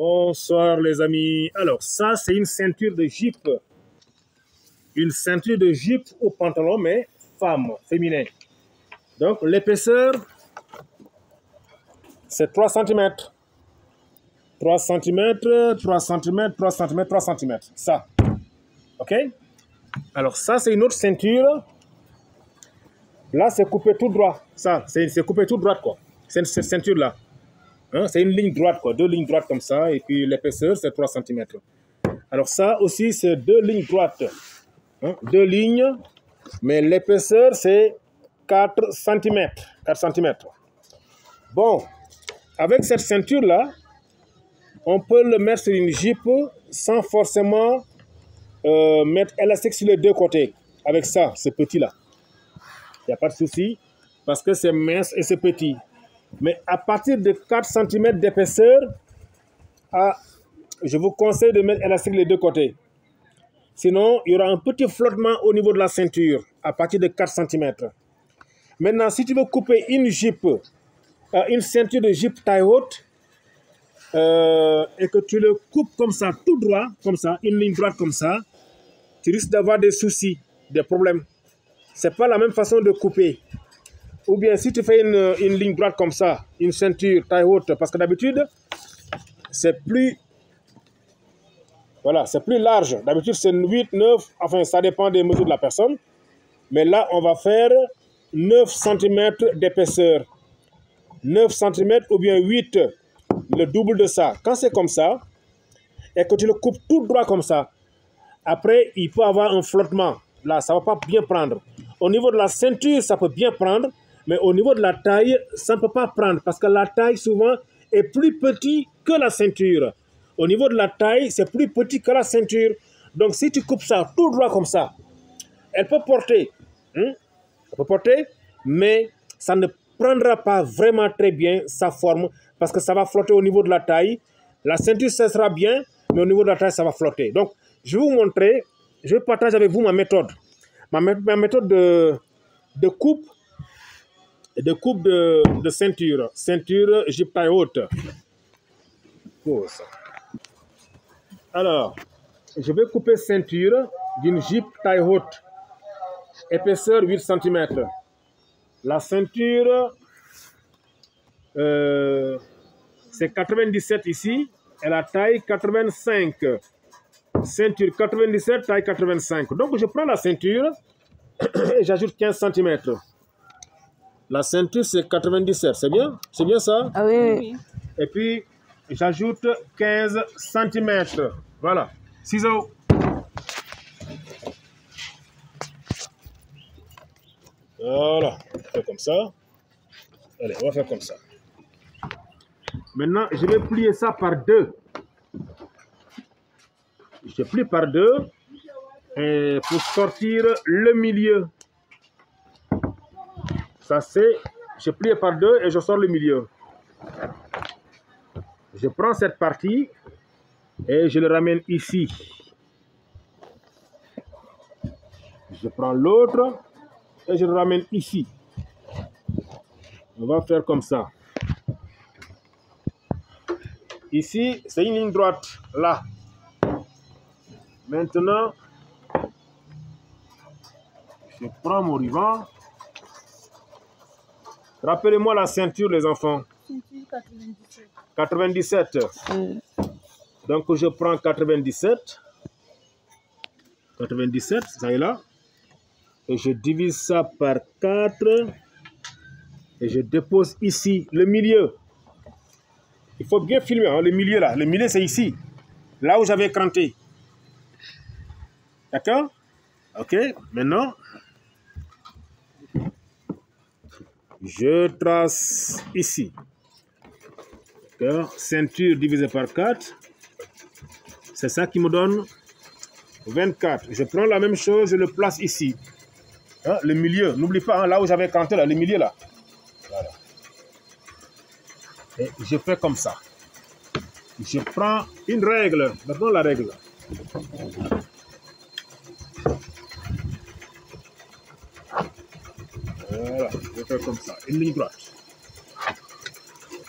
Bonsoir les amis. Alors ça c'est une ceinture de jupe. Une ceinture de jupe au pantalon mais femme, féminin. Donc l'épaisseur c'est 3 cm. 3 cm, 3 cm, 3 cm, 3 cm. Ça. Ok? Alors ça c'est une autre ceinture. Là c'est coupé tout droit. Ça, c'est coupé tout droit quoi. C'est cette ceinture là. Hein, c'est une ligne droite, quoi, deux lignes droites comme ça, et puis l'épaisseur, c'est 3 cm. Alors ça aussi, c'est deux lignes droites. Hein, deux lignes, mais l'épaisseur, c'est 4 cm. 4 cm. Bon, avec cette ceinture-là, on peut le mettre sur une jupe sans forcément mettre élastique sur les deux côtés. Avec ça, ce petit-là. Il n'y a pas de souci, parce que c'est mince et c'est petit. Mais à partir de 4 cm d'épaisseur, je vous conseille de mettre élastique les deux côtés. Sinon, il y aura un petit flottement au niveau de la ceinture à partir de 4 cm. Maintenant, si tu veux couper une jupe, une ceinture de jupe taille haute, et que tu le coupes comme ça, tout droit, comme ça, une ligne droite comme ça, tu risques d'avoir des soucis, des problèmes. Ce n'est pas la même façon de couper. Ou bien si tu fais une ligne droite comme ça, une ceinture taille haute, parce que d'habitude, c'est plus, voilà, c'est plus large. D'habitude, c'est 8, 9, enfin, ça dépend des mesures de la personne. Mais là, on va faire 9 cm d'épaisseur. 9 cm ou bien 8, le double de ça. Quand c'est comme ça, et que tu le coupes tout droit comme ça, après, il peut avoir un flottement. Là, ça ne va pas bien prendre. Au niveau de la ceinture, ça peut bien prendre. Mais au niveau de la taille, ça ne peut pas prendre parce que la taille, souvent, est plus petite que la ceinture. Au niveau de la taille, c'est plus petit que la ceinture. Donc, si tu coupes ça tout droit comme ça, elle peut porter. Elle peut porter, mais ça ne prendra pas vraiment très bien sa forme parce que ça va flotter au niveau de la taille. La ceinture, ça sera bien, mais au niveau de la taille, ça va flotter. Donc, je vais vous montrer, je vais partager avec vous ma méthode. Ma méthode de coupe. De coupe de ceinture. Ceinture jupe taille haute. Pause. Alors, je vais couper ceinture d'une jupe taille haute. Épaisseur 8 cm. La ceinture, c'est 97 ici. Et la taille 85. Ceinture 97, taille 85. Donc, je prends la ceinture et j'ajoute 15 cm. La ceinture, c'est 97, c'est bien? C'est bien ça? Ah oui. Et puis, j'ajoute 15 cm. Voilà. Ciseaux. Voilà. On fait comme ça. Allez, on va faire comme ça. Maintenant, je vais plier ça par deux. Je plie par deux et pour sortir le milieu. Ça c'est, je plie par deux et je sors le milieu. Je prends cette partie et je le ramène ici. Je prends l'autre et je le ramène ici. On va faire comme ça. Ici, c'est une ligne droite, là. Maintenant, je prends mon ruban. Rappelez-moi la ceinture, les enfants. Ceinture 97. 97. Donc, je prends 97. 97, ça est là. Et je divise ça par 4. Et je dépose ici, le milieu. Il faut bien filmer, hein, le milieu là. Le milieu, c'est ici. Là où j'avais cranté. D'accord? Ok, maintenant, je trace ici. Ceinture divisée par 4. C'est ça qui me donne 24. Je prends la même chose, je le place ici. Hein, le milieu, n'oublie pas, hein, là où j'avais cranté, là, le milieu là. Voilà. Et je fais comme ça. Je prends une règle. Maintenant la règle. Voilà, je fais comme ça, une ligne droite.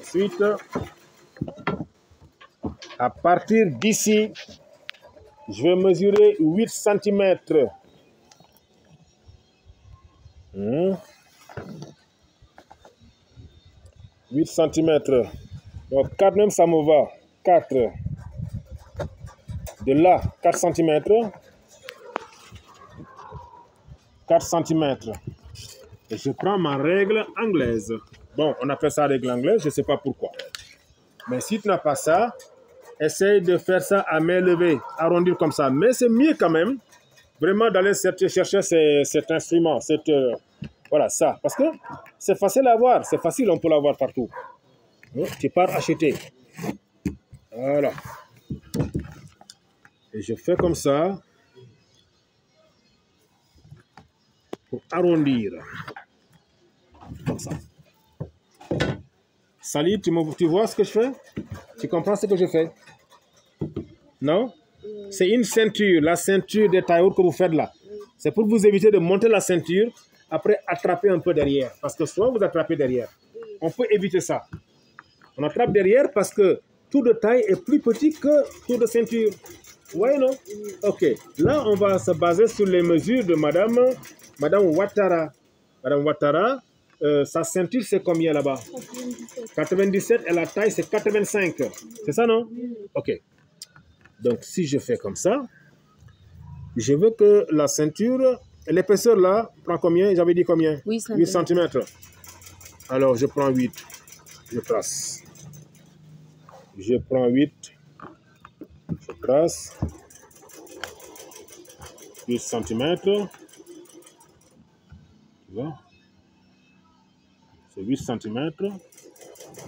Ensuite, À partir d'ici, je vais mesurer 8 cm. 8 cm. Donc 4 même, ça me va. 4. De là, 4 cm. 4 cm. Et je prends ma règle anglaise. Bon, on appelle ça règle anglaise, je ne sais pas pourquoi. Mais si tu n'as pas ça, essaye de faire ça à main levée, arrondir comme ça. Mais c'est mieux quand même, vraiment, d'aller chercher cet instrument, voilà, ça. Parce que c'est facile à avoir, c'est facile, on peut l'avoir partout. Tu pars acheter. Voilà. Et je fais comme ça pour arrondir. Comme ça. Salut, tu vois ce que je fais? Tu comprends ce que je fais? Non? C'est une ceinture, la ceinture des tailloirs que vous faites là. C'est pour vous éviter de monter la ceinture, après attraper un peu derrière. Parce que soit vous attrapez derrière. On peut éviter ça. On attrape derrière parce que tout de taille est plus petit que tout de ceinture. Oui, non? Ok. Là, on va se baser sur les mesures de Madame Ouattara. Madame Ouattara, sa ceinture, c'est combien là-bas? 97 et la taille, c'est 85. C'est ça, non? Ok. Donc, si je fais comme ça, je veux que la ceinture, l'épaisseur là, prend combien? J'avais dit combien? 8 cm. Alors, je prends 8. Je trace. Je prends 8. Je trace. 8 cm. Tu vois? C'est 8 cm.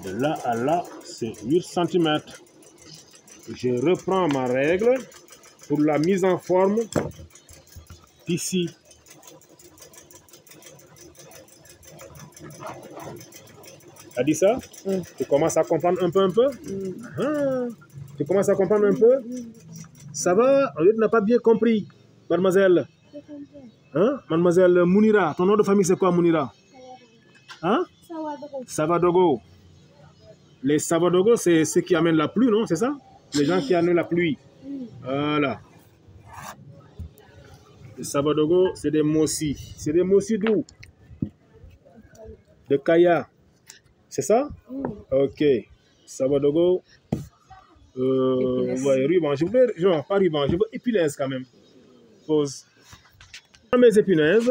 De là à là, c'est 8 cm. Je reprends ma règle pour la mise en forme d'ici. Tu as dit ça? Tu commences à comprendre un peu? Tu commences à comprendre un peu? Ça va? Tu n'as pas bien compris, mademoiselle. Hein? Mademoiselle Mounira. Ton nom de famille, c'est quoi, Mounira? Hein? Savadogo. Les Savadogo, c'est ceux qui amènent la pluie, non? C'est ça? Les gens qui amènent la pluie. Voilà. Les Savadogo, c'est des Mossi. C'est des Mossi d'où? De Kaya. C'est ça? Ok. Savadogo. Ouais, ruban. Je veux, non, pas ruban, je veux épineuse quand même. Pause. Mes épinaises.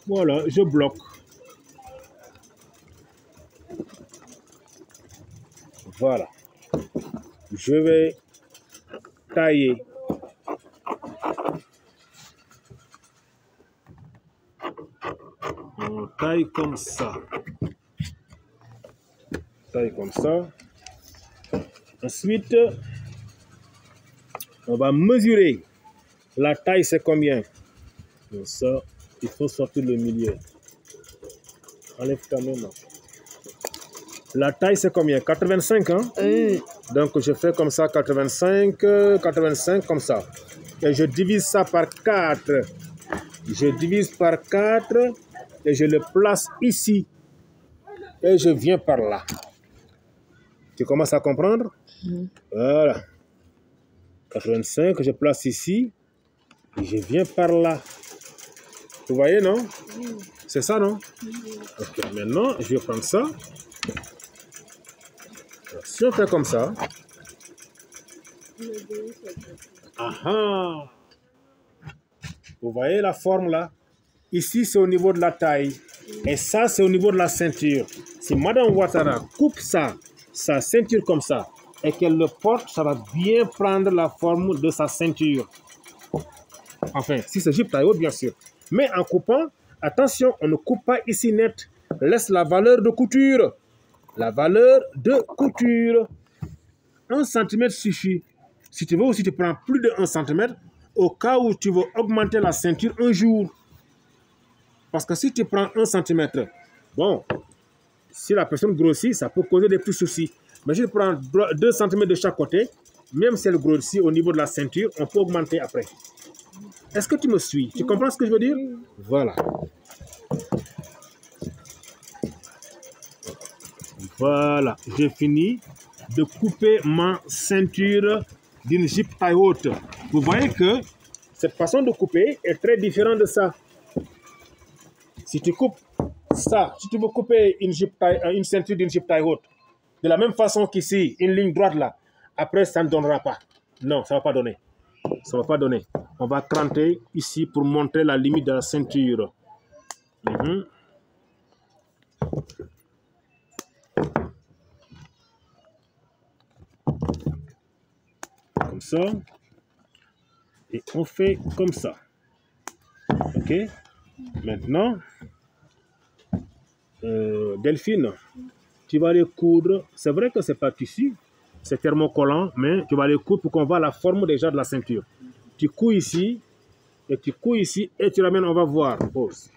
Voilà, je bloque. Voilà. Je vais tailler. On taille comme ça. Taille comme ça. Ensuite, on va mesurer. La taille, c'est combien? Donc ça, il faut sortir le milieu. Enlève ta main. La taille, c'est combien? 85, hein? Donc, je fais comme ça, 85 comme ça. Et je divise ça par 4. Je divise par 4 et je le place ici. Et je viens par là. Tu commences à comprendre? Voilà. 85, je place ici. Et je viens par là. Vous voyez, non? C'est ça, non? Ok, maintenant, je vais prendre ça. Alors, si on fait comme ça. Aha! Vous voyez la forme là? Ici, c'est au niveau de la taille. Et ça, c'est au niveau de la ceinture. Si Madame Ouattara coupe ça, sa ceinture comme ça, et qu'elle le porte, ça va bien prendre la forme de sa ceinture. Enfin, si c'est jupe taille haute, bien sûr. Mais en coupant, attention, on ne coupe pas ici net. Laisse la valeur de couture. La valeur de couture. 1 cm suffit. Si tu veux aussi, tu prends plus de 1 cm au cas où tu veux augmenter la ceinture un jour. Parce que si tu prends 1 cm, bon, si la personne grossit, ça peut causer des petits soucis. Mais si tu prends 2 cm de chaque côté, même si elle grossit au niveau de la ceinture, on peut augmenter après. Est-ce que tu me suis? Tu comprends ce que je veux dire? Voilà. Voilà, j'ai fini. de couper ma ceinture d'une jupe taille haute. Vous voyez que cette façon de couper est très différente de ça. Si tu coupes ça, si tu veux couper une ceinture d'une jupe taille haute, de la même façon qu'ici, une ligne droite là, après ça ne donnera pas. Non, ça ne va pas donner. Ça ne va pas donner. On va cranter ici pour montrer la limite de la ceinture. Comme ça. Et on fait comme ça. Ok. Maintenant, Delphine, tu vas aller coudre. C'est vrai que c'est pas tissu, c'est thermocollant, mais tu vas aller coudre pour qu'on voit la forme déjà de la ceinture. Tu couds ici, et tu couds ici, et tu ramènes, on va voir. Pause.